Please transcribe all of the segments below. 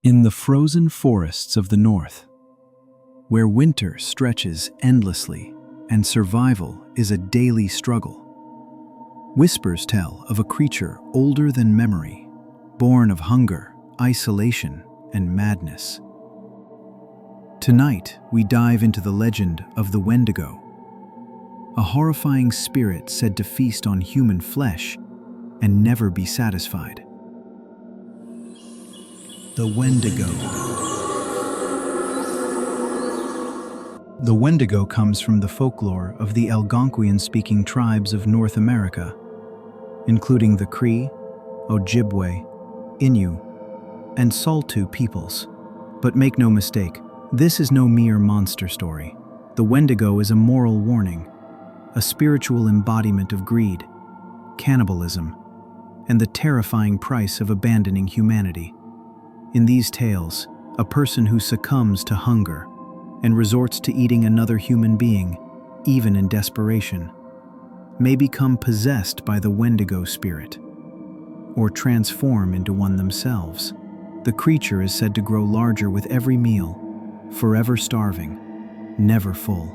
In the frozen forests of the north, where winter stretches endlessly and survival is a daily struggle, whispers tell of a creature older than memory, born of hunger, isolation, and madness. Tonight, we dive into the legend of the Wendigo, a horrifying spirit said to feast on human flesh and never be satisfied. The Wendigo. The Wendigo comes from the folklore of the Algonquian-speaking tribes of North America, including the Cree, Ojibwe, Innu, and Saulteaux peoples. But make no mistake, this is no mere monster story. The Wendigo is a moral warning, a spiritual embodiment of greed, cannibalism, and the terrifying price of abandoning humanity. In these tales, a person who succumbs to hunger and resorts to eating another human being, even in desperation, may become possessed by the Wendigo spirit, or transform into one themselves. The creature is said to grow larger with every meal, forever starving, never full.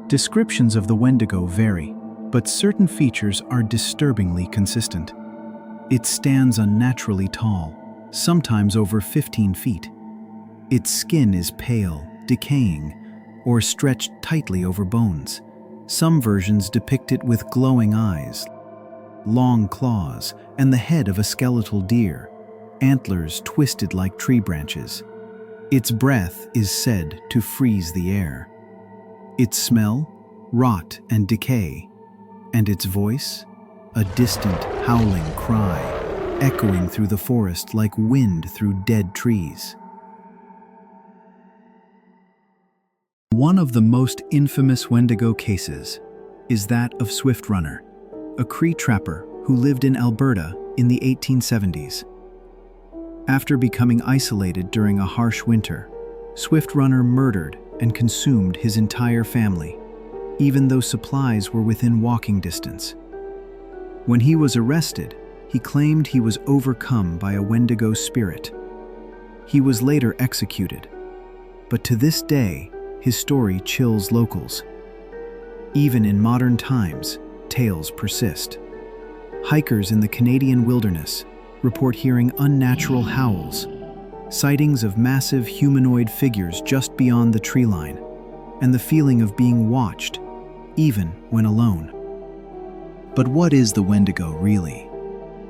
Descriptions of the Wendigo vary, but certain features are disturbingly consistent. It stands unnaturally tall, sometimes over 15 feet. Its skin is pale, decaying, or stretched tightly over bones. Some versions depict it with glowing eyes, long claws, and the head of a skeletal deer, antlers twisted like tree branches. Its breath is said to freeze the air. Its smell, rot and decay, and its voice, a distant howling cry, echoing through the forest like wind through dead trees. One of the most infamous Wendigo cases is that of Swift Runner, a Cree trapper who lived in Alberta in the 1870s. After becoming isolated during a harsh winter, Swift Runner murdered and consumed his entire family, even though supplies were within walking distance. When he was arrested, he claimed he was overcome by a Wendigo spirit. He was later executed, but to this day, his story chills locals. Even in modern times, tales persist. Hikers in the Canadian wilderness report hearing unnatural howls, sightings of massive humanoid figures just beyond the tree line, and the feeling of being watched, even when alone. But what is the Wendigo really?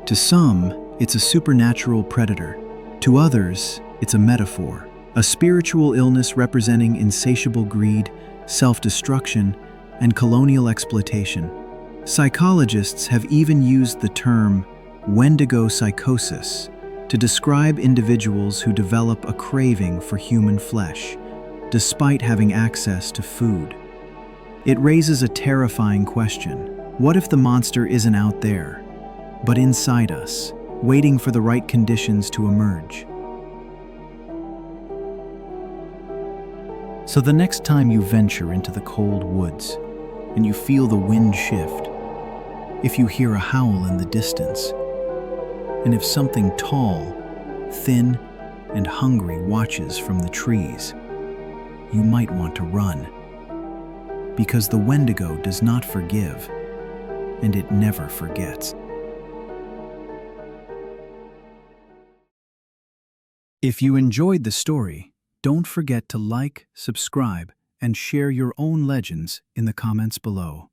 To some, it's a supernatural predator. To others, it's a metaphor, a spiritual illness representing insatiable greed, self-destruction, and colonial exploitation. Psychologists have even used the term Wendigo psychosis to describe individuals who develop a craving for human flesh, despite having access to food. It raises a terrifying question. What if the monster isn't out there, but inside us, waiting for the right conditions to emerge? So the next time you venture into the cold woods and you feel the wind shift, if you hear a howl in the distance, and if something tall, thin, and hungry watches from the trees, you might want to run. Because the Wendigo does not forgive, and it never forgets. If you enjoyed the story, don't forget to like, subscribe, and share your own legends in the comments below.